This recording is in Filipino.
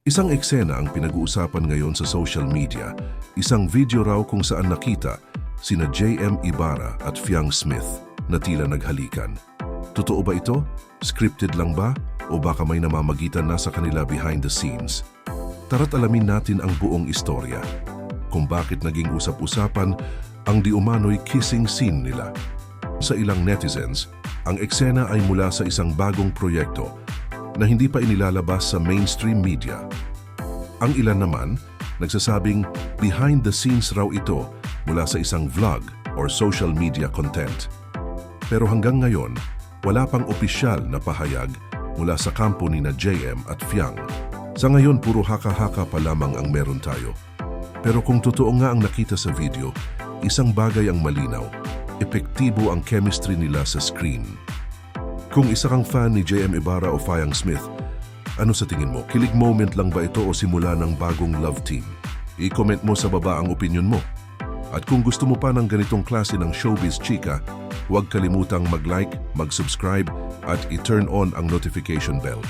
Isang eksena ang pinag-uusapan ngayon sa social media. Isang video raw kung saan nakita sina JM Ibarra at Fiang Smith na tila naghalikan. Totoo ba ito? Scripted lang ba? O baka may namamagitan na sa kanila behind the scenes? Tara't alamin natin ang buong istorya. Kung bakit naging usap-usapan ang di umano'y kissing scene nila. Sa ilang netizens, ang eksena ay mula sa isang bagong proyekto na hindi pa inilalabas sa mainstream media. Ang ilan naman, nagsasabing behind the scenes raw ito mula sa isang vlog or social media content. Pero hanggang ngayon, wala pang opisyal na pahayag mula sa kampo ni na JM at Fiang. Sa ngayon, puro haka-haka pa lamang ang meron tayo. Pero kung totoo nga ang nakita sa video, isang bagay ang malinaw, epektibo ang chemistry nila sa screen. Kung isa kang fan ni JM Ibarra o Fiang Smith, ano sa tingin mo? Kilig moment lang ba ito o simula ng bagong love team? I-comment mo sa baba ang opinion mo. At kung gusto mo pa ng ganitong klase ng showbiz chika, huwag kalimutang mag-like, mag-subscribe at i-turn on ang notification bell.